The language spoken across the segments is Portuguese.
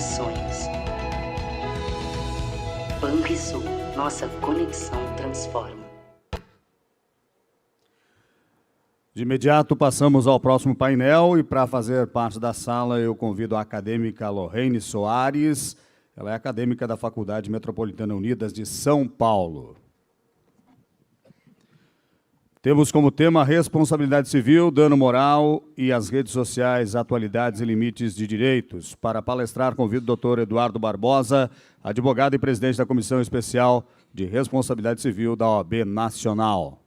sonhos. Banrisul, nossa conexão transforma. De imediato, passamos ao próximo painel e, para fazer parte da sala, eu convido a acadêmica Lorraine Soares. Ela é acadêmica da Faculdade Metropolitana Unidas de São Paulo. Temos como tema responsabilidade civil, dano moral e as redes sociais, atualidades e limites de direitos. Para palestrar, convido o Dr. Eduardo Barbosa, advogado e presidente da Comissão Especial de Responsabilidade Civil da OAB Nacional.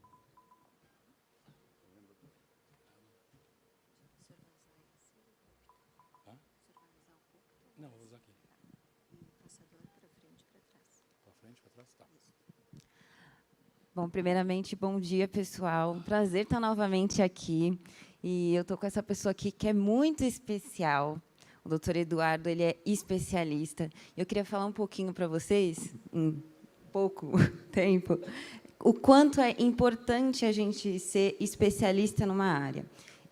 Bom, primeiramente, bom dia, pessoal. Um prazer estar novamente aqui. E eu estou com essa pessoa aqui que é muito especial. O doutor Eduardo, ele é especialista. Eu queria falar um pouquinho para vocês, em pouco tempo, o quanto é importante a gente ser especialista numa área.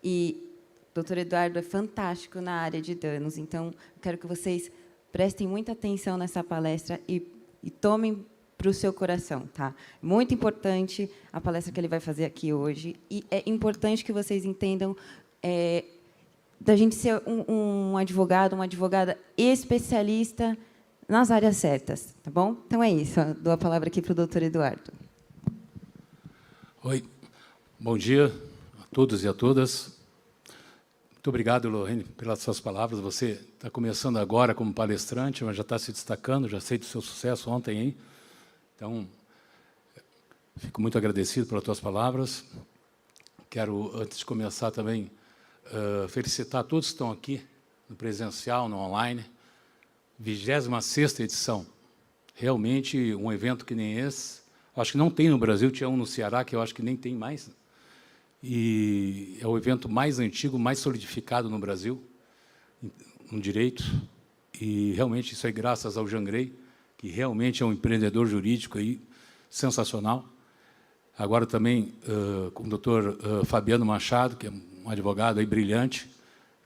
E o doutor Eduardo é fantástico na área de danos. Então, eu quero que vocês prestem muita atenção nessa palestra e tomem para o seu coração, tá? Muito importante a palestra que ele vai fazer aqui hoje, e é importante que vocês entendam da gente ser um advogado, uma advogada especialista nas áreas certas, tá bom? Então é isso, eu dou a palavra aqui para o doutor Eduardo. Oi, bom dia a todos e a todas. Muito obrigado, Lorraine, pelas suas palavras. Você está começando agora como palestrante, mas já está se destacando, já sei do seu sucesso ontem, hein? Então, fico muito agradecido pelas tuas palavras. Quero, antes de começar, também felicitar todos que estão aqui, no presencial, no online. 26ª edição. Realmente, um evento que nem esse. Acho que não tem no Brasil, tinha um no Ceará, que eu acho que nem tem mais. E é o evento mais antigo, mais solidificado no Brasil, no direito. E, realmente, isso é graças ao Jean Grey, que realmente é um empreendedor jurídico aí, sensacional. Agora também com o doutor Fabiano Machado, que é um advogado aí brilhante,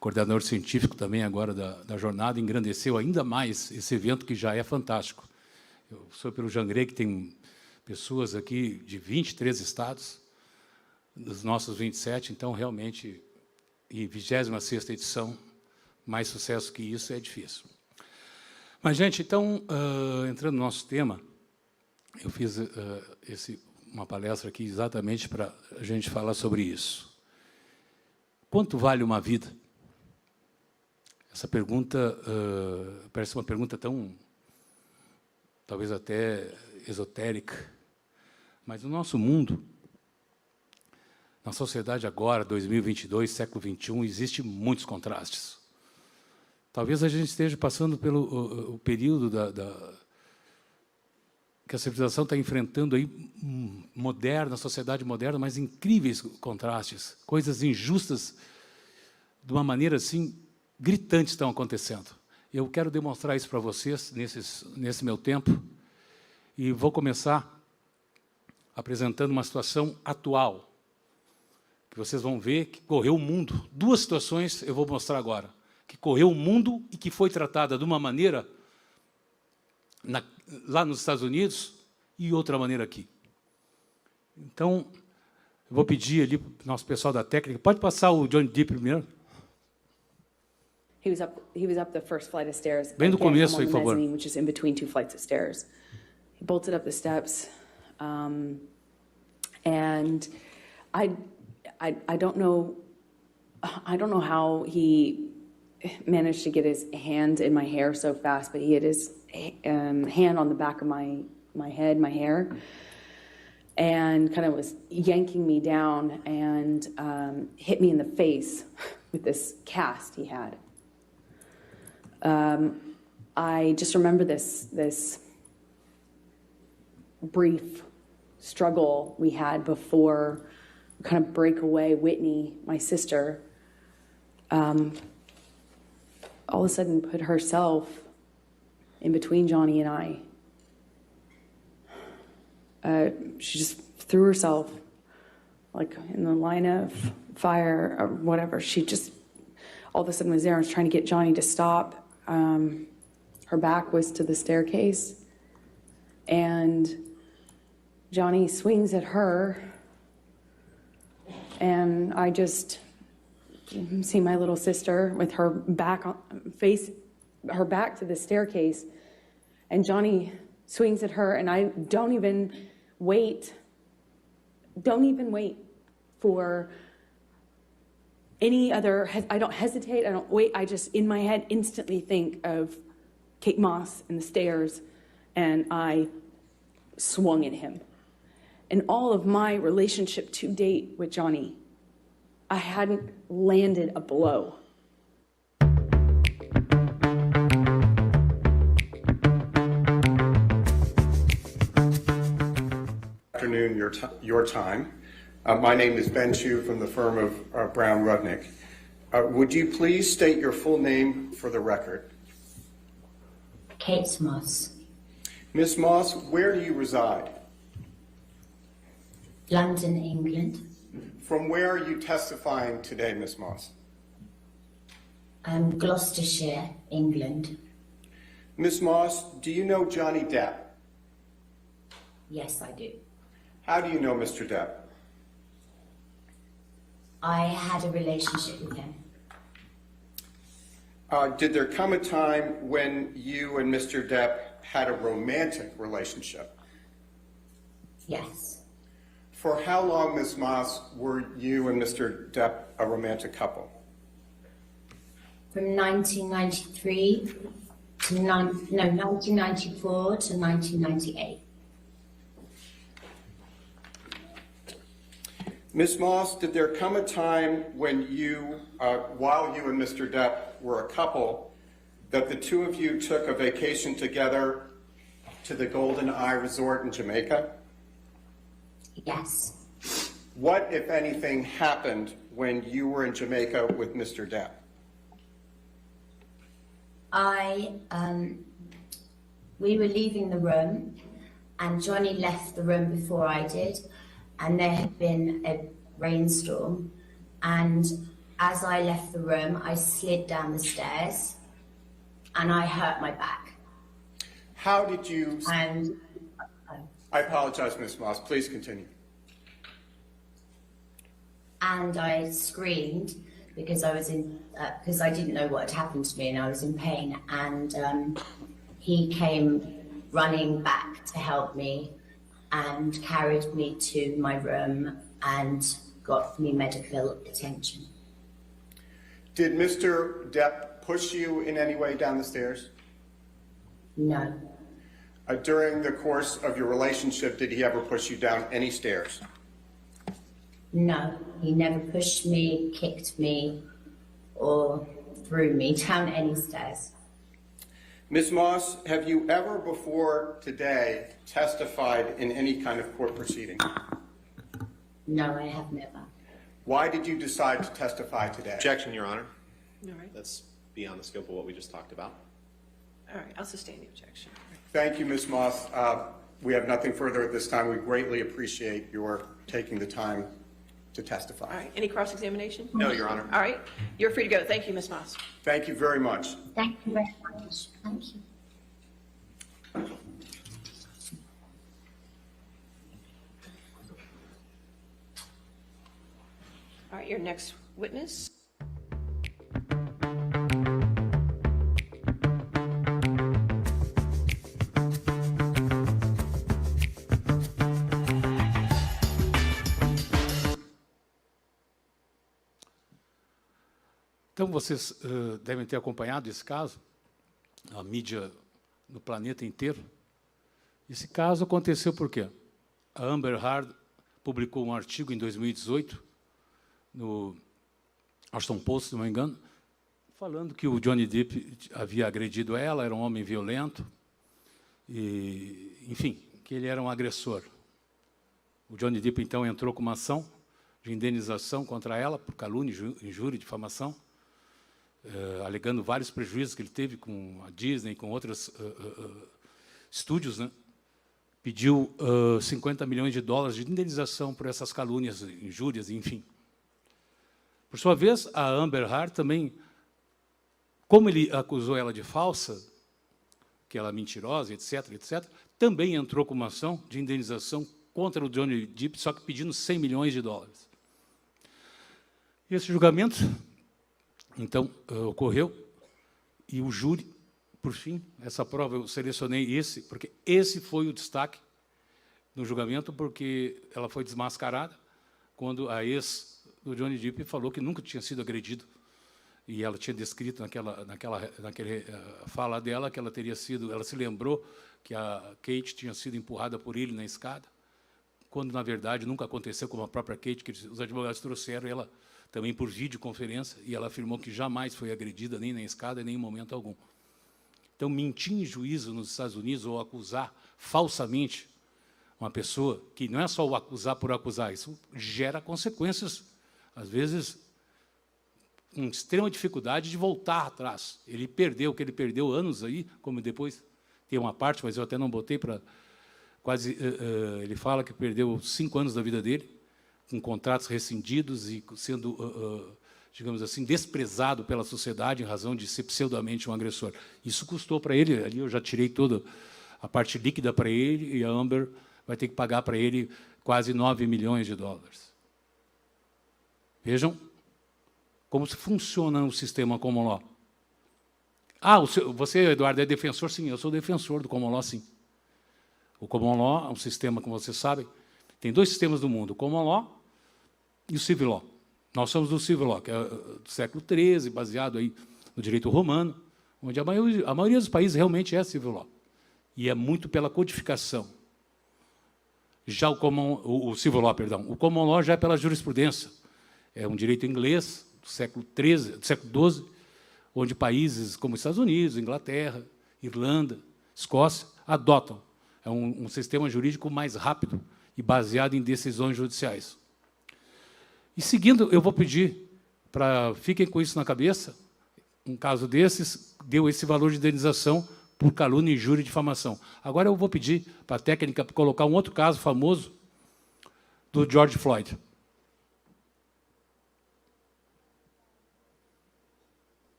coordenador científico também agora da jornada, engrandeceu ainda mais esse evento que já é fantástico. Eu sou pelo Jean Grey, que tem pessoas aqui de 23 estados, dos nossos 27, então, realmente, e 26ª edição, mais sucesso que isso é difícil. Mas, gente, então, entrando no nosso tema, eu fiz uma palestra aqui exatamente para a gente falar sobre isso. Quanto vale uma vida? Essa pergunta parece uma pergunta tão, talvez até esotérica, mas no nosso mundo, na sociedade agora, 2022, século XXI, existem muitos contrastes. Talvez a gente esteja passando pelo o período que a civilização está enfrentando aí, moderna, sociedade moderna, mas incríveis contrastes, coisas injustas, de uma maneira assim, gritante estão acontecendo. Eu quero demonstrar isso para vocês nesse meu tempo, e vou começar apresentando uma situação atual, que vocês vão ver que correu o mundo. Duas situações eu vou mostrar agora, que correu o mundo e que foi tratada de uma maneira lá nos Estados Unidos e outra maneira aqui. Então, eu vou pedir ali para o nosso pessoal da técnica, pode passar o Johnny Depp primeiro? He was up the first flight of stairs. Bem do começo aí, por favor. Which is in between two flights of stairs. He bolted up the steps, and I don't know how he managed to get his hand in my hair so fast, but he had his hand on the back of my head, my hair, and kind of was yanking me down and hit me in the face with this cast he had. I just remember this brief struggle we had before we kind of break away. Whitney, my sister, all of a sudden put herself in between Johnny and I. She just threw herself like in the line of fire or whatever. She just all of a sudden was there and was trying to get Johnny to stop. Her back was to the staircase, and Johnny swings at her, and I just see my little sister with her back to the staircase, and Johnny swings at her, and I don't even wait for any other, I don't hesitate, I don't wait, I just in my head instantly think of Kate Moss and the stairs, and I swung at him. In all of my relationship to date with Johnny, I hadn't landed a blow. Afternoon, your time. My name is Ben Chu from the firm of Brown Rudnick. Would you please state your full name for the record? Kate Moss. Ms. Moss, where do you reside? London, England. From where are you testifying today, Ms. Moss? Gloucestershire, England. Ms. Moss, do you know Johnny Depp? Yes, I do. How do you know Mr. Depp? I had a relationship with him. Did there come a time when you and Mr. Depp had a romantic relationship? Yes. For how long, Ms. Moss, were you and Mr. Depp a romantic couple? From 1993 to 1994 to 1998. Ms. Moss, did there come a time when you, while you and Mr. Depp were a couple, that the two of you took a vacation together to the Golden Eye Resort in Jamaica? Yes. What, if anything, happened when you were in Jamaica with Mr. Depp? We were leaving the room, and Johnny left the room before I did, and there had been a rainstorm, and as I left the room, I slid down the stairs, and I hurt my back. How did you... And I apologize, Ms. Moss. Please continue. And I screamed because I was because I didn't know what had happened to me, and I was in pain, and he came running back to help me and carried me to my room and got me medical attention. Did Mr. Depp push you in any way down the stairs? No. During the course of your relationship, did he ever push you down any stairs? No, he never pushed me, kicked me, or threw me down any stairs. Ms. Moss, have you ever before today testified in any kind of court proceeding? No, I have never. Why did you decide to testify today? Objection, Your Honor. All right. That's beyond the scope of what we just talked about. All right, I'll sustain the objection. Thank you, Ms. Moss. We have nothing further at this time. We greatly appreciate your taking the time to testify. All right, any cross-examination? No, Your Honor. All right, you're free to go. Thank you, Ms. Moss. Thank you very much. Thank you very much. Thank you. All right, your next witness. Então, vocês devem ter acompanhado esse caso, a mídia no planeta inteiro. Esse caso aconteceu por quê? A Amber Heard publicou um artigo em 2018, no Washington Post, se não me engano, falando que o Johnny Depp havia agredido ela, era um homem violento, e, enfim, que ele era um agressor. O Johnny Depp, então, entrou com uma ação de indenização contra ela por calúnia, injúria e difamação, alegando vários prejuízos que ele teve com a Disney, com outros estúdios, né? Pediu 50 milhões de dólares de indenização por essas calúnias, injúrias, enfim. Por sua vez, a Amber Heard também, como ele acusou ela de falsa, que ela é mentirosa, etc., etc., também entrou com uma ação de indenização contra o Johnny Depp, só que pedindo 100 milhões de dólares. Esse julgamento, então, ocorreu, e o júri, por fim, essa prova eu selecionei esse, porque esse foi o destaque no julgamento, porque ela foi desmascarada quando a ex do Johnny Depp falou que nunca tinha sido agredido, e ela tinha descrito naquela fala dela que ela se lembrou que a Kate tinha sido empurrada por ele na escada, quando, na verdade, nunca aconteceu com a própria Kate, que os advogados trouxeram ela também por videoconferência, e ela afirmou que jamais foi agredida, nem na escada, nem em momento algum. Então, mentir em juízo nos Estados Unidos ou acusar falsamente uma pessoa, que não é só o acusar por acusar, isso gera consequências, às vezes, com extrema dificuldade de voltar atrás. Ele perdeu o que ele perdeu anos aí, como depois tem uma parte, mas eu até não botei para quase... ele fala que perdeu 5 anos da vida dele, com contratos rescindidos e sendo, digamos assim, desprezado pela sociedade em razão de ser pseudamente um agressor. Isso custou para ele, ali eu já tirei toda a parte líquida para ele, e a Amber vai ter que pagar para ele quase 9 milhões de dólares. Vejam como funciona o sistema common law. Ah, você, Eduardo, é defensor? Sim, eu sou defensor do common law, sim. O common law é um sistema, como vocês sabem, tem 2 sistemas do mundo, o common law e o civil law. Nós somos do civil law, que é do século XIII, baseado aí no direito romano, onde a maioria dos países realmente é civil law. E é muito pela codificação. Já o civil law, perdão, o common law já é pela jurisprudência. É um direito inglês do século XII, onde países como Estados Unidos, Inglaterra, Irlanda, Escócia adotam. É um sistema jurídico mais rápido e baseado em decisões judiciais. E, seguindo, eu vou pedir para... Fiquem com isso na cabeça. Um caso desses deu esse valor de indenização por calúnia, injúria e difamação. Agora eu vou pedir para a técnica colocar um outro caso famoso do George Floyd.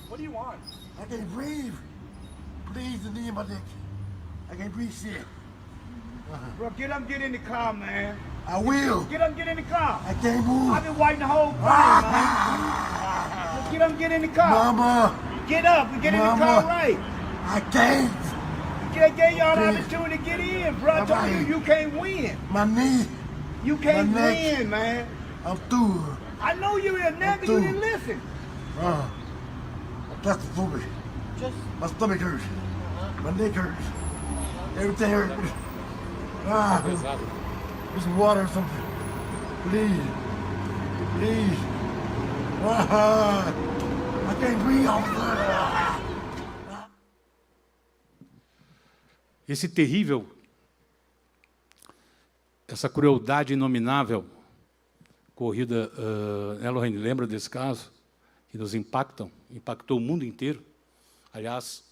What do you want? I can't breathe. Please, the knee in my dick. I can't breathe shit. Bro, get up, get in the car, man. I will. Get up, get in the car. I can't move. I've been waiting the whole thing, man. Just get up, get in the car. Mama. Get up and get in the car right. I can't. They gave y'all the opportunity to get in, bro. I told you, you can't win. My knee. You can't my neck. win, man. I'm through. I know you in there, nigga. You didn't listen. I'm claustrophobic. My stomach hurts. My neck hurts. Everything hurts. There's some water or something. Please. Please. I can't breathe, officer. Esse terrível, essa crueldade inominável corrida, né, Lorraine, lembra desse caso? Que nos impactou o mundo inteiro. Aliás,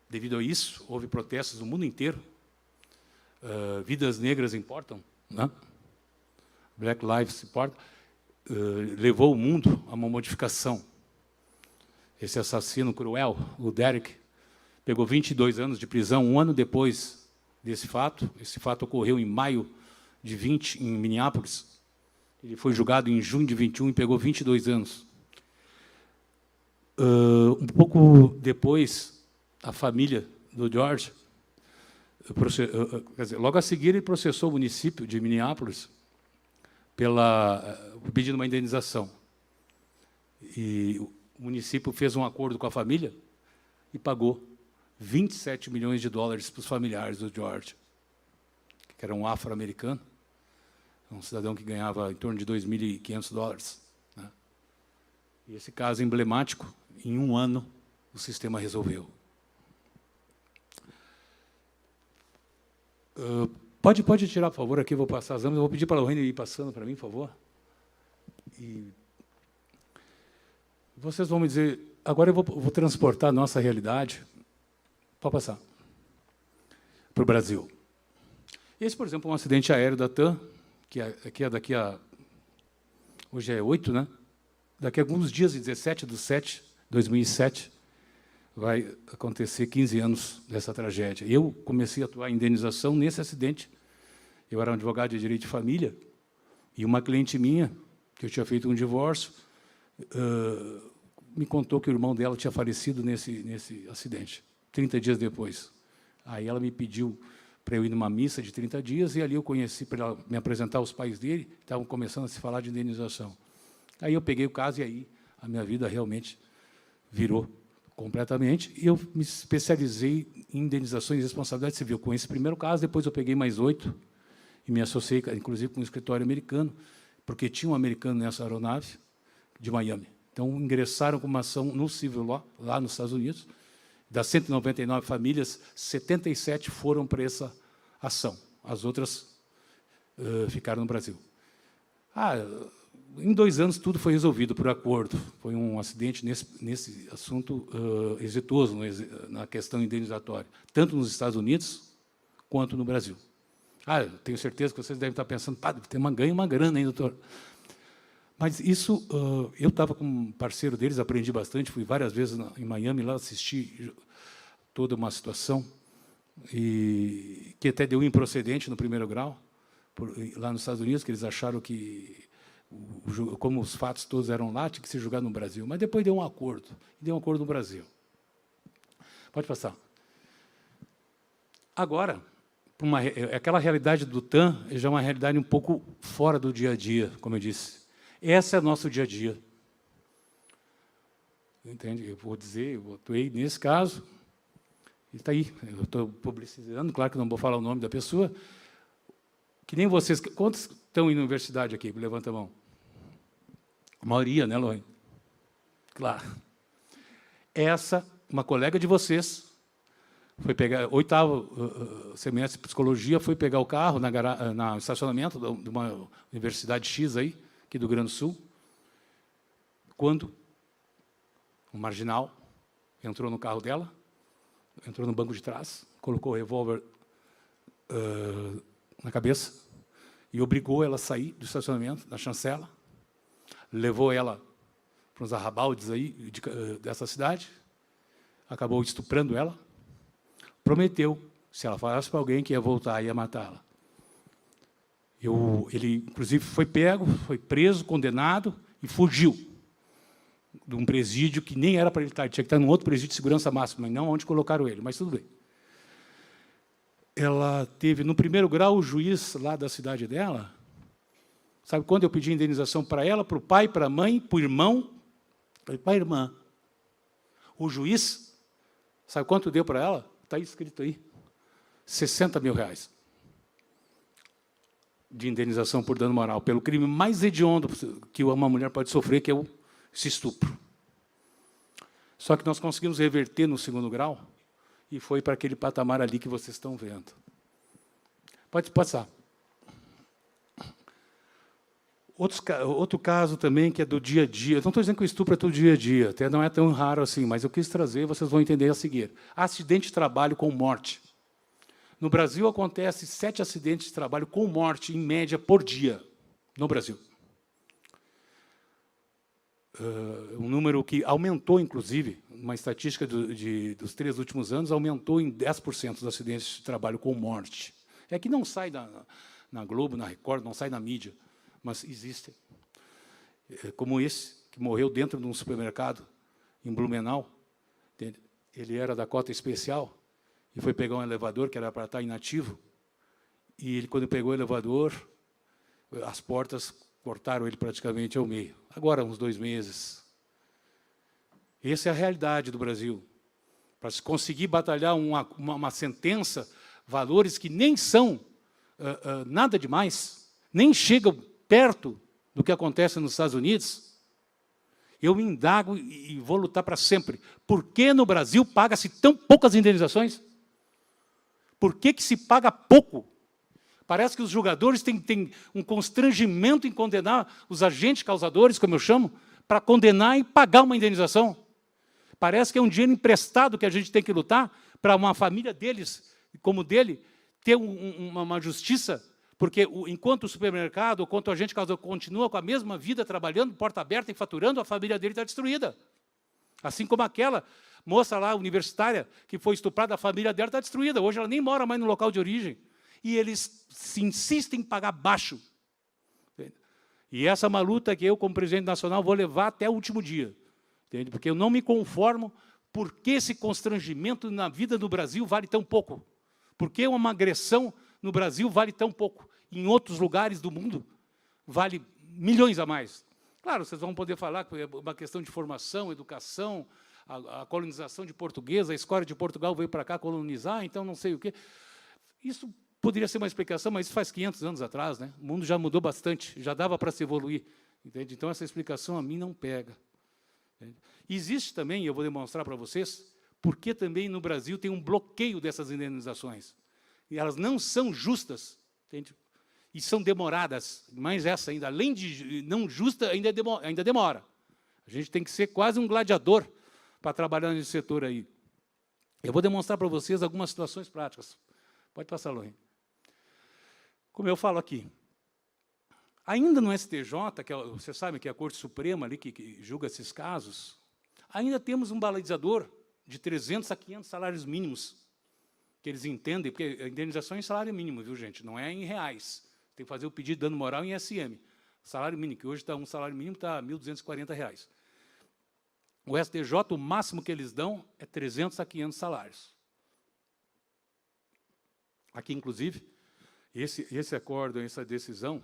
devido a isso, houve protestos no mundo inteiro. Vidas negras importam, né? Black Lives Importam. Levou o mundo a uma modificação. Esse assassino cruel, o Derek, pegou 22 anos de prisão, 1 ano depois desse fato. Esse fato ocorreu em maio de 20, em Minneapolis. Ele foi julgado em junho de 21 e pegou 22 anos. Um pouco depois, a família do George, quer dizer, logo a seguir, ele processou o município de Minneapolis pedindo uma indenização. E o município fez um acordo com a família e pagou 27 milhões de dólares para os familiares do George, que era um afro-americano, um cidadão que ganhava em torno de 2.500 dólares. Né? E esse caso emblemático, em 1 ano, o sistema resolveu. Pode tirar, por favor, aqui, eu vou passar as lâminas. Eu vou pedir para a Lorraine ir passando para mim, por favor. E vocês vão me dizer... Agora eu vou transportar a nossa realidade. Pode passar. Para o Brasil. Esse, por exemplo, é um acidente aéreo da TAM, que é daqui a... Hoje é 8, né? daqui a alguns dias, 17/7/2007, vai acontecer 15 anos dessa tragédia. Eu comecei a atuar em indenização nesse acidente. Eu era um advogado de direito de família, e uma cliente minha, que eu tinha feito um divórcio, me contou que o irmão dela tinha falecido nesse acidente, 30 dias depois. Aí ela me pediu para eu ir numa missa de 30 dias, e ali eu conheci, para ela me apresentar os pais dele, estavam começando a se falar de indenização. Aí eu peguei o caso, e aí a minha vida realmente virou completamente, e eu me especializei em indenizações e responsabilidade civil. Com esse primeiro caso, depois eu peguei mais 8, e me associei, inclusive, com um escritório americano, porque tinha um americano nessa aeronave, de Miami. Então, ingressaram com uma ação no Civil Law, lá nos Estados Unidos. Das 199 famílias, 77 foram para essa ação. As outras ficaram no Brasil. Em 2 anos, tudo foi resolvido por acordo. Foi um acidente nesse assunto exitoso, na questão indenizatória, tanto nos Estados Unidos quanto no Brasil. Eu tenho certeza que vocês devem estar pensando, ganha uma grana, hein, doutor? Mas isso, eu estava com um parceiro deles, aprendi bastante, fui várias vezes em Miami, lá assisti toda uma situação, e que até deu improcedente no primeiro grau, lá nos Estados Unidos, que eles acharam que, como os fatos todos eram lá, tinha que ser julgado no Brasil. Mas depois deu um acordo no Brasil. Pode passar. Agora, aquela realidade do TAM já é uma realidade um pouco fora do dia a dia, como eu disse. Esse é o nosso dia a dia. Entende? Eu vou dizer, eu atuei nesse caso, e está aí, eu estou publicizando, claro que não vou falar o nome da pessoa, que nem vocês. Quantos estão em universidade aqui? Levanta a mão. A maioria, né, Loi? Claro. Uma colega de vocês, foi pegar 8º semestre de psicologia, foi pegar o carro no estacionamento de uma universidade X aí, aqui do Rio Grande do Sul, quando um marginal entrou no carro dela, entrou no banco de trás, colocou o revólver na cabeça e obrigou ela a sair do estacionamento, da chancela, levou ela para uns arrabaldes aí dessa cidade, acabou estuprando ela, prometeu, se ela falasse para alguém, que ia voltar e ia matá-la. Ele, inclusive, foi pego, foi preso, condenado e fugiu de um presídio que nem era para ele estar. Ele tinha que estar num outro presídio de segurança máxima, mas não onde colocaram ele, mas tudo bem. Ela teve, no primeiro grau, o juiz lá da cidade dela, sabe quando eu pedi indenização para ela, para o pai, para a mãe, para o irmão, para a irmã. O juiz, sabe quanto deu para ela? Está escrito aí, R$60 mil. De indenização por dano moral, pelo crime mais hediondo que uma mulher pode sofrer, que é esse estupro. Só que nós conseguimos reverter no segundo grau, e foi para aquele patamar ali que vocês estão vendo. Pode passar. Outro caso também, que é do dia a dia. Eu não estou dizendo que o estupro é do dia a dia, até não é tão raro assim, mas eu quis trazer, vocês vão entender a seguir. Acidente de trabalho com morte. No Brasil, acontece 7 acidentes de trabalho com morte, em média, por dia, no Brasil. Um número que aumentou, inclusive, uma estatística dos 3 últimos anos, aumentou em 10% dos acidentes de trabalho com morte. É que não sai na Globo, na Record, não sai na mídia, mas existem. Como esse, que morreu dentro de um supermercado, em Blumenau. Ele era da cota especial, e foi pegar um elevador que era para estar inativo, e ele, quando pegou o elevador, as portas cortaram ele praticamente ao meio. Agora, uns 2 meses. Essa é a realidade do Brasil. Para se conseguir batalhar uma sentença, valores que nem são nada demais, nem chegam perto do que acontece nos Estados Unidos, eu me indago e vou lutar para sempre. Por que no Brasil paga-se tão poucas indenizações? Por que se paga pouco? Parece que os julgadores têm um constrangimento em condenar os agentes causadores, como eu chamo, para condenar e pagar uma indenização. Parece que é um dinheiro emprestado que a gente tem que lutar para uma família deles, como dele, ter uma justiça Porque enquanto o supermercado, enquanto a gente continua com a mesma vida, trabalhando, porta aberta e faturando, a família dele está destruída. Assim como aquela moça lá, universitária, que foi estuprada, a família dela está destruída. Hoje ela nem mora mais no local de origem. E eles se insistem em pagar baixo. E essa é uma luta que eu, como presidente nacional, vou levar até o último dia. Entende? Porque eu não me conformo porque esse constrangimento na vida do Brasil vale tão pouco. Porque uma agressão no Brasil vale tão pouco. Em outros lugares do mundo, vale milhões a mais. Claro, vocês vão poder falar que é uma questão de formação, educação, a colonização de português, a escola de Portugal veio para cá colonizar, então não sei o quê. Isso poderia ser uma explicação, mas isso faz 500 anos atrás, né? O mundo já mudou bastante, já dava para se evoluir. Entende? Então, essa explicação a mim não pega. Entende? Existe também, eu vou demonstrar para vocês, porque também no Brasil tem um bloqueio dessas indenizações. E elas não são justas, entende? E são demoradas. Mas essa ainda, além de não justa, ainda demora. A gente tem que ser quase um gladiador para trabalhar nesse setor aí. Eu vou demonstrar para vocês algumas situações práticas. Pode passar, Lorraine. Como eu falo aqui, ainda no STJ, que você sabe que é a Corte Suprema ali que julga esses casos, ainda temos um balizador de 300 a 500 salários mínimos, que eles entendem, porque a indenização é em salário mínimo, viu, gente? Não é em reais. Tem que fazer o pedido de dano moral em SM. Salário mínimo, que hoje um salário mínimo está R$ 1.240. O STJ, o máximo que eles dão é 300 a 500 salários. Aqui, inclusive, esse acordo, essa decisão,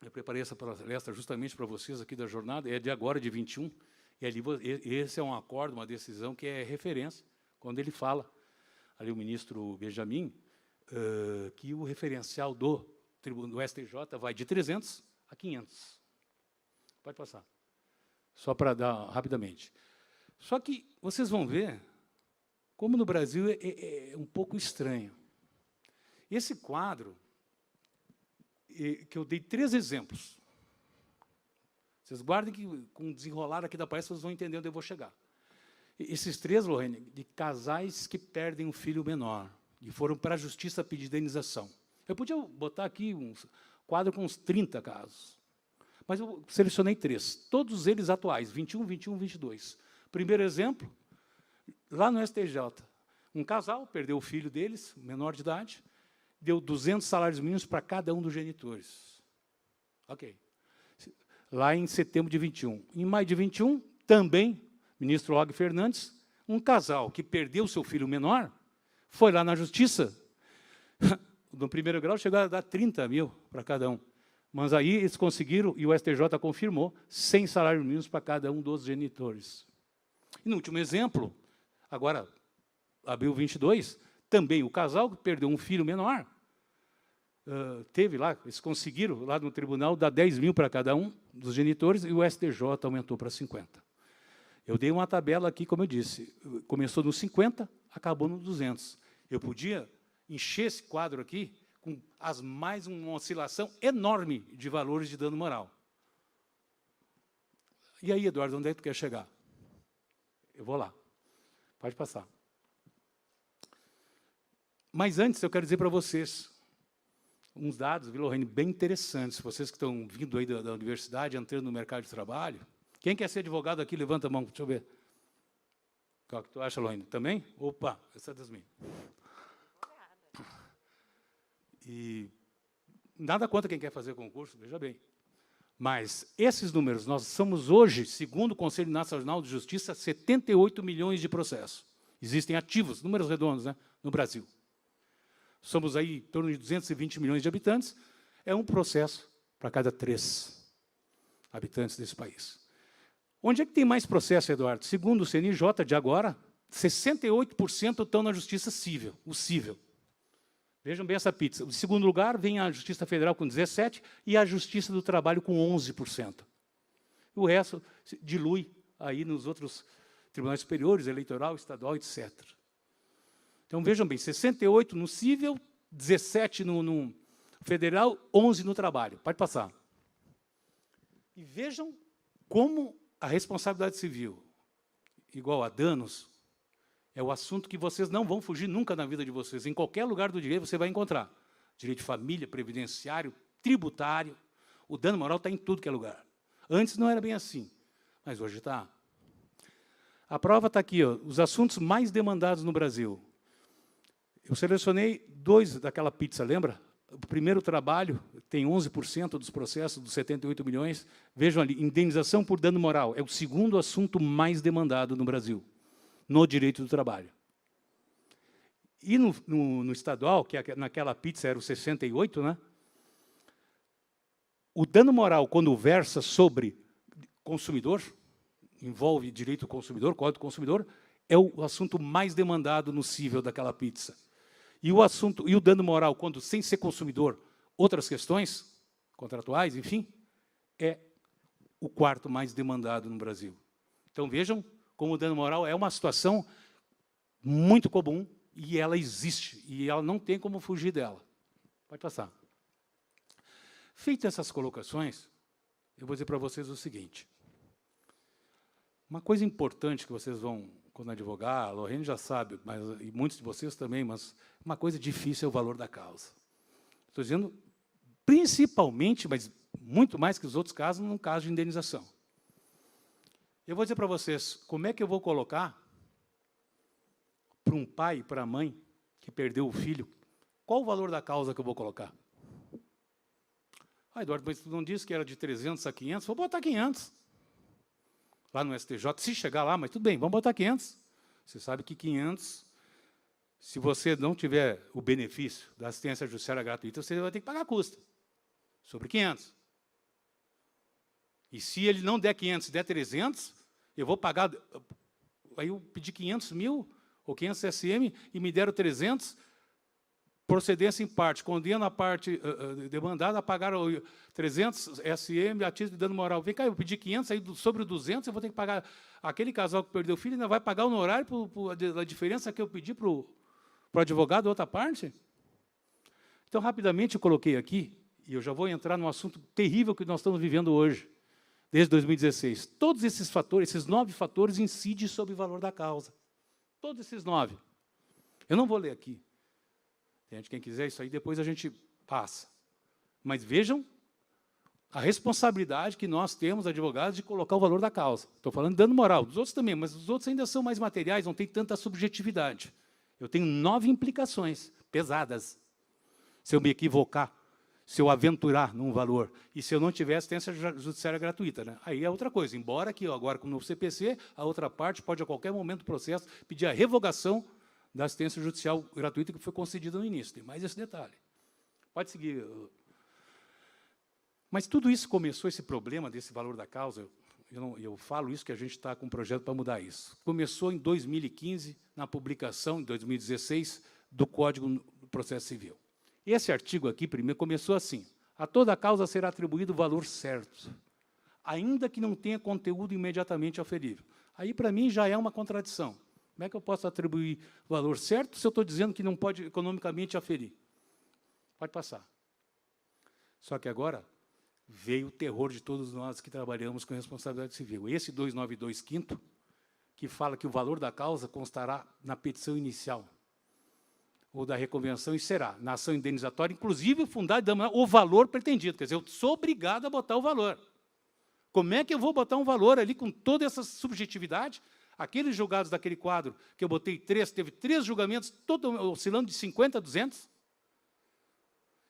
eu preparei essa palestra justamente para vocês aqui da jornada, é de agora, de 21, e ali, esse é um acordo, uma decisão que é referência, quando ele fala, ali o ministro Benjamin, que o referencial do STJ vai de 300 a 500. Pode passar. Só para dar rapidamente. Só que vocês vão ver como no Brasil é um pouco estranho. Esse quadro, que eu dei 3 exemplos. Vocês guardem que, com o desenrolar aqui da palestra, vocês vão entender onde eu vou chegar. Esses 3, Lorraine, de casais que perdem um filho menor e foram para a justiça pedir indenização. Eu podia botar aqui um quadro com uns 30 casos, mas eu selecionei 3, todos eles atuais, 21, 21, 22. Primeiro exemplo, lá no STJ, um casal perdeu o filho deles, menor de idade, deu 200 salários mínimos para cada um dos genitores. Ok. Lá em setembro de 21. Em maio de 21, também, ministro Og Fernandes, um casal que perdeu seu filho menor, foi lá na justiça, no primeiro grau chegou a dar 30 mil para cada um. Mas aí eles conseguiram, e o STJ confirmou, 100 salários mínimos para cada um dos genitores. E no último exemplo, agora, abril 22, também o casal que perdeu um filho menor, teve lá, eles conseguiram, lá no tribunal, dar 10 mil para cada um dos genitores, e o STJ aumentou para 50. Eu dei uma tabela aqui, como eu disse, começou nos 50, acabou nos 200. Eu podia encher esse quadro aqui com mais uma oscilação enorme de valores de dano moral. E aí, Eduardo, onde é que tu quer chegar? Eu vou lá. Pode passar. Mas antes, eu quero dizer para vocês uns dados, viu, Lorraine, bem interessantes. Vocês que estão vindo aí da universidade, entrando no mercado de trabalho. Quem quer ser advogado aqui, levanta a mão. Deixa eu ver. O que tu acha, Lorraine? Também? Opa, essa é das minhas. E nada contra quem quer fazer concurso, veja bem. Mas esses números, nós somos hoje, segundo o Conselho Nacional de Justiça, 78 milhões de processos. Existem ativos, números redondos, né, no Brasil. Somos aí em torno de 220 milhões de habitantes, é um processo para cada 3 habitantes desse país. Onde é que tem mais processo, Eduardo? Segundo o CNJ de agora, 68% estão na Justiça Civil, o cível. Vejam bem essa pizza. Em segundo lugar, vem a Justiça Federal com 17% e a Justiça do Trabalho com 11%. O resto se dilui aí nos outros tribunais superiores, eleitoral, estadual, etc. Então, vejam bem, 68% no cível, 17% no federal, 11% no trabalho. Pode passar. E vejam como a responsabilidade civil, igual a danos, é o assunto que vocês não vão fugir nunca na vida de vocês. Em qualquer lugar do direito você vai encontrar. direito de família, previdenciário, tributário. O dano moral está em tudo que é lugar. Antes não era bem assim, mas hoje está. A prova está aqui, ó, os assuntos mais demandados no Brasil. Eu selecionei 2 daquela pizza, lembra? O primeiro trabalho tem 11% dos processos dos 78 milhões. Vejam ali, indenização por dano moral. É o segundo assunto mais demandado no Brasil, no direito do trabalho. E no estadual, que naquela pizza era o 68, né? O dano moral, quando versa sobre consumidor, envolve direito do consumidor, código do consumidor, é o assunto mais demandado no cível daquela pizza. E o dano moral, quando sem ser consumidor, outras questões contratuais, enfim, é o 4º mais demandado no Brasil. Então vejam como o dano moral é uma situação muito comum e ela existe e ela não tem como fugir dela. Pode passar. Feitas essas colocações, eu vou dizer para vocês o seguinte. Uma coisa importante que vocês vão, quando advogar, a Lorraine já sabe, e muitos de vocês também, mas uma coisa difícil é o valor da causa. Estou dizendo, principalmente, mas muito mais que os outros casos, no caso de indenização. Eu vou dizer para vocês, como é que eu vou colocar para um pai e para a mãe que perdeu o filho, qual o valor da causa que eu vou colocar? Ah, Eduardo, mas tu não disse que era de 300 a 500? Vou botar 500. Lá no STJ, se chegar lá, mas tudo bem, vamos botar 500. Você sabe que 500, se você não tiver o benefício da assistência judiciária gratuita, você vai ter que pagar a custa, sobre 500. E se ele não der 500, der 300, eu vou pagar, aí eu pedi 500 mil, ou 500 SM, e me deram 300, procedência em parte, condeno a parte demandada a pagar 300 SM a título de dano moral. Vem cá, eu pedi 500, aí sobre o 200 eu vou ter que pagar. Aquele casal que perdeu o filho ainda vai pagar o honorário a diferença que eu pedi para o advogado da outra parte? Então, rapidamente, eu coloquei aqui, e eu já vou entrar num assunto terrível que nós estamos vivendo hoje, desde 2016. Todos esses fatores, esses 9 fatores, incidem sobre o valor da causa. Todos esses 9. Eu não vou ler aqui. Gente, quem quiser isso aí, depois a gente passa. Mas vejam a responsabilidade que nós temos, advogados, de colocar o valor da causa. Estou falando de dano moral, dos outros também, mas os outros ainda são mais materiais, não tem tanta subjetividade. Eu tenho 9 implicações pesadas. Se eu me equivocar, se eu aventurar num valor, e se eu não tiver assistência judiciária gratuita, né? Aí é outra coisa. Embora que agora, com o novo CPC, a outra parte pode, a qualquer momento do processo, pedir a revogação da assistência judicial gratuita que foi concedida no início. Tem mais esse detalhe. Pode seguir. Mas tudo isso começou, esse problema desse valor da causa, eu falo isso que a gente está com um projeto para mudar isso. Começou em 2015, na publicação, em 2016, do Código do Processo Civil. Esse artigo aqui, primeiro, começou assim: a toda causa será atribuído o valor certo, ainda que não tenha conteúdo imediatamente aferível. Aí, para mim, já é uma contradição. Como é que eu posso atribuir o valor certo se eu estou dizendo que não pode economicamente aferir? Pode passar. Só que agora veio o terror de todos nós que trabalhamos com responsabilidade civil. Esse 292(5), que fala que o valor da causa constará na petição inicial ou da reconvenção e será, na ação indenizatória, inclusive fundado o valor pretendido. Quer dizer, eu sou obrigado a botar o valor. Como é que eu vou botar um valor ali com toda essa subjetividade? Aqueles julgados daquele quadro, que eu botei 3, teve 3 julgamentos, todo oscilando de 50 a 200.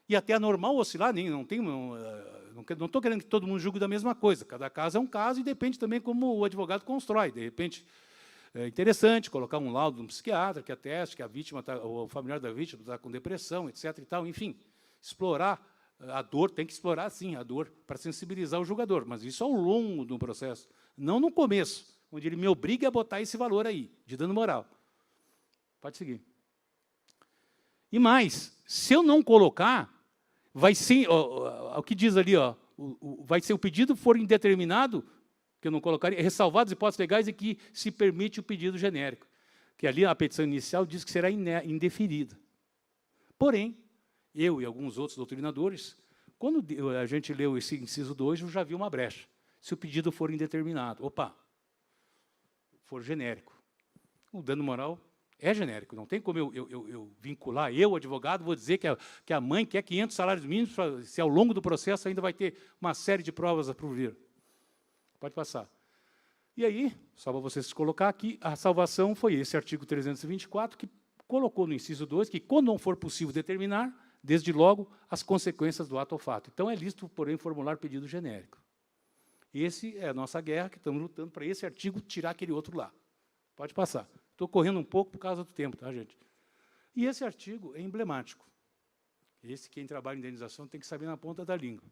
E até a normal oscilar, não estou querendo que todo mundo julgue da mesma coisa. Cada caso é um caso e depende também como o advogado constrói. De repente, é interessante colocar um laudo de um psiquiatra que ateste que a vítima, o familiar da vítima está com depressão, etc. e tal. Enfim, explorar a dor, tem que explorar, sim, a dor, para sensibilizar o julgador. Mas isso ao longo do processo, não no começo, onde ele me obriga a botar esse valor aí, de dano moral. Pode seguir. E mais, se eu não colocar, vai ser, o que diz ali, vai ser o pedido for indeterminado, que eu não colocaria, ressalvadas hipóteses legais e que se permite o pedido genérico. Que ali a petição inicial diz que será indeferida. Porém, eu e alguns outros doutrinadores, quando a gente leu esse inciso 2, eu já vi uma brecha. Se o pedido for indeterminado, for genérico. O dano moral É genérico, não tem como eu vincular, eu, advogado, vou dizer que a mãe quer 500 salários mínimos, se ao longo do processo ainda vai ter uma série de provas a provir. Pode passar. E aí, só para vocês se colocar aqui, a salvação foi esse artigo 324, que colocou no inciso 2 que, quando não for possível determinar, desde logo, as consequências do ato ou fato. Então, é lícito, porém, formular pedido genérico. Esse é a nossa guerra, que estamos lutando para esse artigo tirar aquele outro lá. Pode passar. Estou correndo um pouco por causa do tempo, tá, gente? E esse artigo é emblemático. Esse, quem trabalha em indenização, tem que saber na ponta da língua.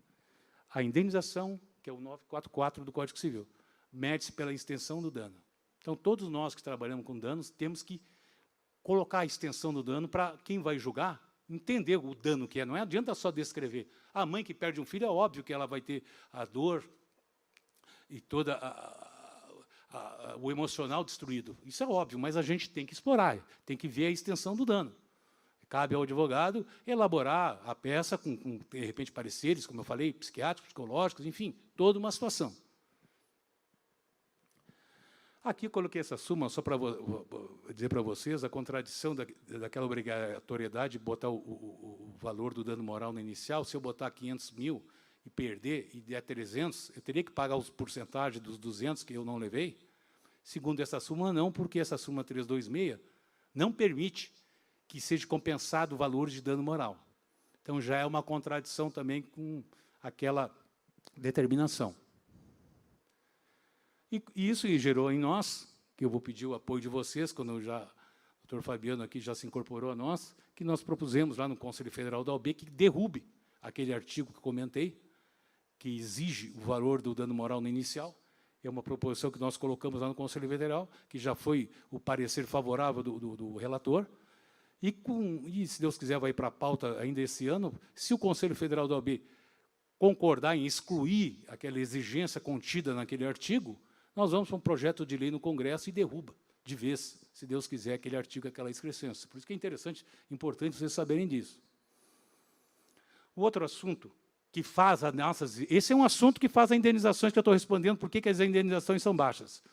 A indenização, que é o 944 do Código Civil, mede-se pela extensão do dano. Então, todos nós que trabalhamos com danos, temos que colocar a extensão do dano para quem vai julgar entender o dano que é. Não adianta só descrever. A mãe que perde um filho, é óbvio que ela vai ter a dor e toda o emocional destruído. Isso é óbvio, mas a gente tem que explorar, tem que ver a extensão do dano. Cabe ao advogado elaborar a peça com de repente, pareceres, como eu falei, psiquiátricos, psicológicos, enfim, toda uma situação. Aqui eu coloquei essa súmula só para dizer para vocês a contradição daquela obrigatoriedade de botar o valor do dano moral no inicial. Se eu botar 500 mil e perder e der 300, eu teria que pagar os porcentagens dos 200 que eu não levei? Segundo essa súmula, não, porque essa súmula 326 não permite que seja compensado o valor de dano moral. Então, já é uma contradição também com aquela determinação. E isso gerou em nós, que eu vou pedir o apoio de vocês, quando o doutor Fabiano aqui já se incorporou a nós, que nós propusemos lá no Conselho Federal da OAB que derrube aquele artigo que comentei, que exige o valor do dano moral no inicial. É uma proposição que nós colocamos lá no Conselho Federal, que já foi o parecer favorável do relator. E, se Deus quiser, vai para a pauta ainda esse ano, se o Conselho Federal da OAB concordar em excluir aquela exigência contida naquele artigo, nós vamos para um projeto de lei no Congresso e derruba de vez, se Deus quiser, aquele artigo, aquela excrescência. Por isso que é interessante, importante vocês saberem disso. O outro assunto que faz as nossas... Esse é um assunto que faz as indenizações que eu estou respondendo, por que as indenizações são baixas.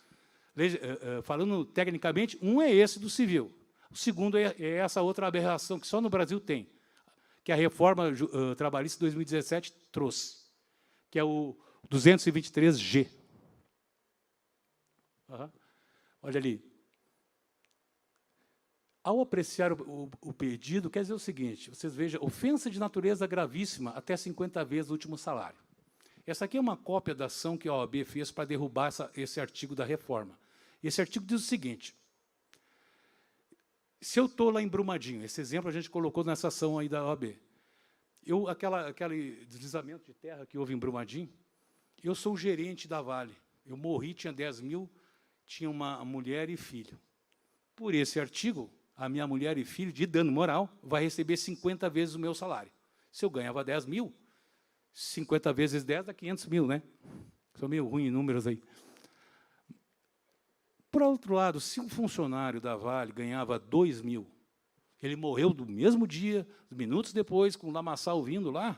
Falando tecnicamente, um é esse do civil. O segundo é essa outra aberração que só no Brasil tem, que a reforma trabalhista de 2017 trouxe, que é o 223G. Olha ali. Ao apreciar o pedido, quer dizer o seguinte, vocês vejam, ofensa de natureza gravíssima, até 50 vezes o último salário. Essa aqui é uma cópia da ação que a OAB fez para derrubar esse artigo da reforma. Esse artigo diz o seguinte: se eu estou lá em Brumadinho, esse exemplo a gente colocou nessa ação aí da OAB, aquele deslizamento de terra que houve em Brumadinho, eu sou o gerente da Vale, eu morri, tinha 10 mil, tinha uma mulher e filho. Por esse artigo, a minha mulher e filho, de dano moral, vai receber 50 vezes o meu salário. Se eu ganhava 10 mil, 50 vezes 10 dá 500 mil, né? Sou meio ruim em números aí. Por outro lado, se um funcionário da Vale ganhava 2 mil, ele morreu do mesmo dia, minutos depois, com o lamaçal vindo lá,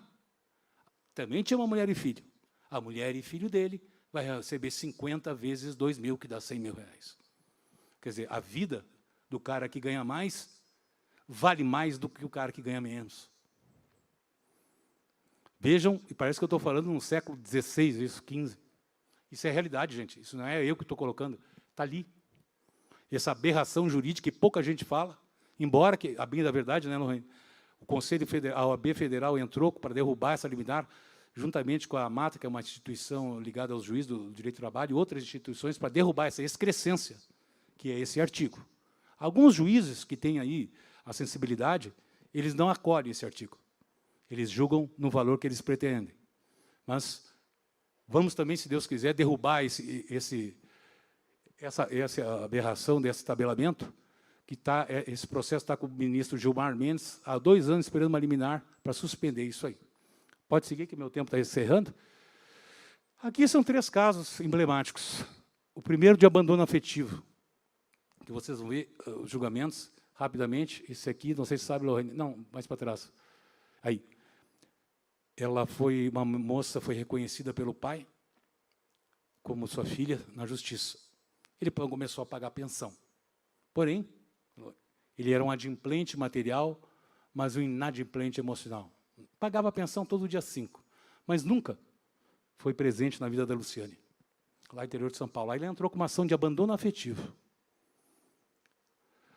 também tinha uma mulher e filho. A mulher e filho dele vai receber 50 vezes 2 mil, que dá 100 mil reais. Quer dizer, a vida do cara que ganha mais vale mais do que o cara que ganha menos. Vejam, e parece que eu estou falando no século XVI, isso, XV. Isso é realidade, gente. Isso não é eu que estou colocando. Está ali. Essa aberração jurídica que pouca gente fala, embora, que, a bem da verdade, né, Lorraine, o Conselho Federal, a OAB Federal entrou para derrubar essa liminar, juntamente com a AMATA, que é uma instituição ligada aos juízes do direito do trabalho, e outras instituições, para derrubar essa excrescência, que é esse artigo. Alguns juízes que têm aí a sensibilidade, eles não acolhem esse artigo. Eles julgam no valor que eles pretendem. Mas vamos também, se Deus quiser, derrubar essa aberração desse tabelamento, que esse processo está com o ministro Gilmar Mendes há 2 anos esperando uma liminar para suspender isso aí. Pode seguir, que meu tempo está encerrando. Aqui são 3 casos emblemáticos. O primeiro de abandono afetivo, que vocês vão ver os julgamentos rapidamente. Esse aqui, não sei se sabe, Lorraine. Não, mais para trás. Aí. Uma moça foi reconhecida pelo pai como sua filha na justiça. Ele começou a pagar pensão. Porém, Ele era um adimplente material, mas um inadimplente emocional. Pagava a pensão todo dia 5, mas nunca foi presente na vida da Luciane, lá no interior de São Paulo. Aí ele entrou com uma ação de abandono afetivo.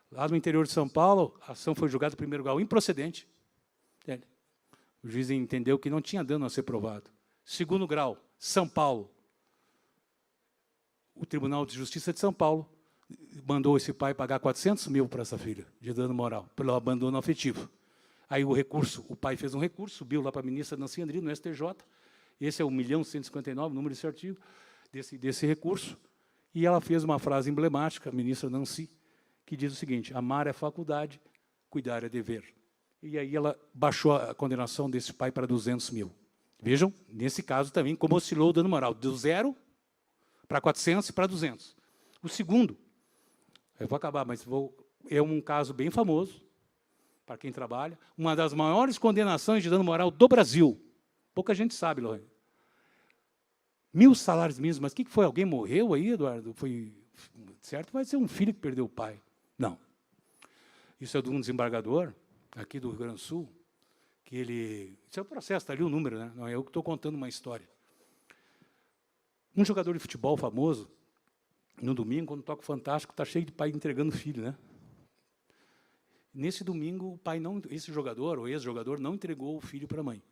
Lá no interior de São Paulo, a ação foi julgada em primeiro grau improcedente. O juiz entendeu que não tinha dano a ser provado. Segundo grau, São Paulo. O Tribunal de Justiça de São Paulo mandou esse pai pagar 400 mil para essa filha, de dano moral, pelo abandono afetivo. Aí o pai fez um recurso, subiu lá para a ministra Nancy Andrighi, no STJ. Esse é o 1.159.000, o número desse artigo, desse recurso. E ela fez uma frase emblemática, a ministra Nancy, que diz o seguinte: amar é faculdade, cuidar é dever. E aí ela baixou a condenação desse pai para 200 mil. Vejam, nesse caso também, como oscilou o dano moral, do 0 para 400 e para 200. O segundo, eu vou acabar, mas é um caso bem famoso, para quem trabalha, uma das maiores condenações de dano moral do Brasil. Pouca gente sabe, Lorraine. 1.000 salários mínimos. Mas o que foi? Alguém morreu aí, Eduardo? Foi certo? Vai ser um filho que perdeu o pai. Não. Isso é de um desembargador, aqui do Rio Grande do Sul, que ele... Isso é o processo, está ali o número, né? Não é eu que estou contando uma história. Um jogador de futebol famoso, no domingo, quando toca o Fantástico, está cheio de pai entregando filho, né? Nesse domingo, o pai não, esse jogador, ou ex-jogador, não entregou o filho para a mãe.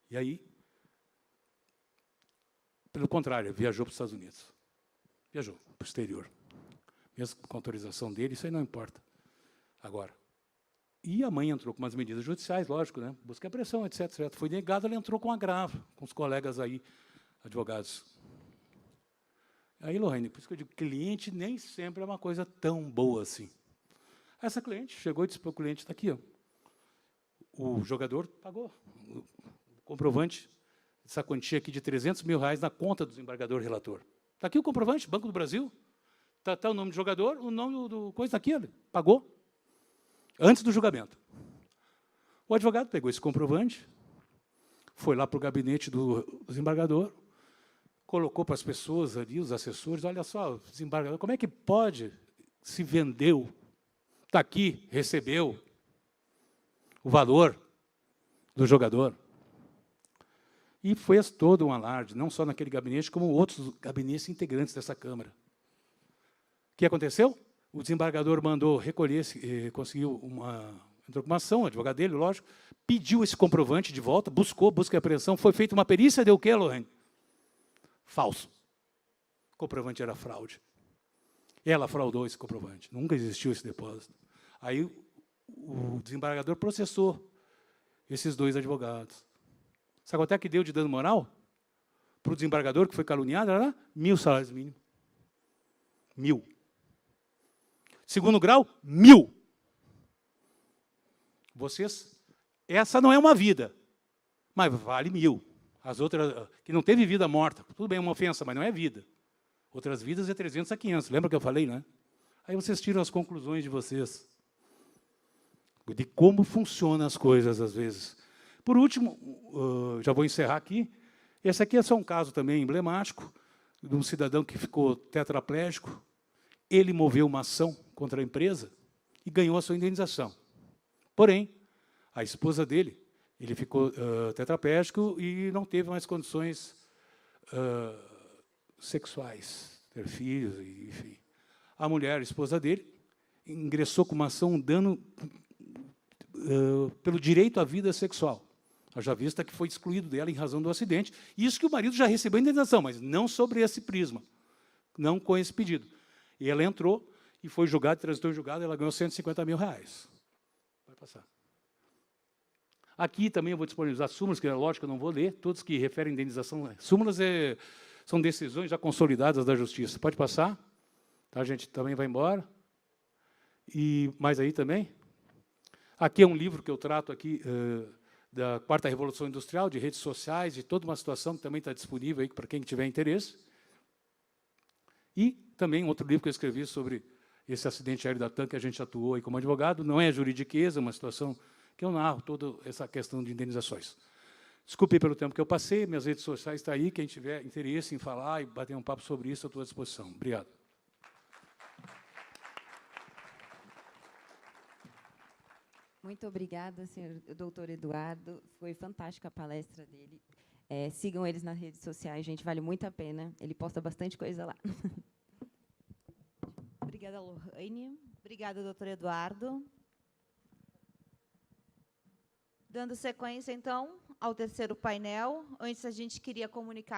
E aí, pelo contrário, viajou para os Estados Unidos. Viajou para o exterior. Mesmo com a autorização dele, isso aí não importa. Agora. E a mãe entrou com umas medidas judiciais, lógico, né? Busca a pressão, etc, etc. Foi negado, ela entrou com agravo, com os colegas aí, advogados. Aí, Lorraine, por isso que eu digo, cliente nem sempre é uma coisa tão boa assim. Essa cliente chegou e disse para o cliente, está aqui, ó, o jogador pagou o comprovante dessa quantia aqui de 300 mil reais na conta do desembargador relator. Está aqui o comprovante, Banco do Brasil, está o nome do jogador, o nome do coisa está aqui, ele pagou, antes do julgamento. O advogado pegou esse comprovante, foi lá para o gabinete do desembargador, colocou para as pessoas ali, os assessores, olha só, o desembargador, como é que pode, se vendeu, está aqui, recebeu o valor do jogador. E fez todo um alarde, não só naquele gabinete, como outros gabinetes integrantes dessa Câmara. O que aconteceu? O desembargador mandou recolher, conseguiu entrou com uma ação, o advogado dele, lógico, pediu esse comprovante de volta, busca e apreensão, foi feita uma perícia, deu o quê, Lorraine? Falso. O comprovante era fraude. Ela fraudou esse comprovante, nunca existiu esse depósito. Aí o desembargador processou esses dois advogados. Sabe quanto é que deu de dano moral para o desembargador que foi caluniado? Era 1.000 salários mínimos. 1.000. Segundo grau, 1.000. Vocês, essa não é uma vida, mas vale 1.000. As outras, que não teve vida morta, tudo bem, é uma ofensa, mas não é vida. Outras vidas é 300 a 500, lembra que eu falei, né? Aí vocês tiram as conclusões de vocês, de como funcionam as coisas, às vezes. Por último, já vou encerrar aqui, esse aqui é só um caso também emblemático, de um cidadão que ficou tetraplégico, ele moveu uma ação contra a empresa e ganhou a sua indenização. Porém, a esposa dele, ele ficou tetraplégico e não teve mais condições sexuais, ter filhos, enfim. A mulher, a esposa dele, ingressou com uma ação, um dano pelo direito à vida sexual. Haja vista que foi excluído dela em razão do acidente. Isso que o marido já recebeu a indenização, mas não sobre esse prisma, não com esse pedido. E ela entrou e foi julgada, transitou em julgado, ela ganhou 150 mil reais. Vai passar. Aqui também eu vou disponibilizar súmulas, que é lógico que eu não vou ler, todos que referem indenização. Súmulas são decisões já consolidadas da Justiça. Pode passar. Tá, a gente também vai embora. E mais aí também. Aqui é um livro que eu trato aqui da Quarta Revolução Industrial, de redes sociais, de toda uma situação que também está disponível aí para quem tiver interesse. E também outro livro que eu escrevi sobre esse acidente aéreo da TAM, que a gente atuou aí como advogado. Não é juridiqueza, é uma situação que eu narro toda essa questão de indenizações. Desculpe pelo tempo que eu passei, minhas redes sociais estão aí, quem tiver interesse em falar e bater um papo sobre isso, eu estou à disposição. Obrigado. Muito obrigada, senhor doutor Eduardo. Foi fantástica a palestra dele. Sigam eles nas redes sociais, gente, vale muito a pena. Ele posta bastante coisa lá. Obrigada, Lohane. Obrigada, doutor Eduardo. Dando sequência, então, ao terceiro painel, antes a gente queria comunicar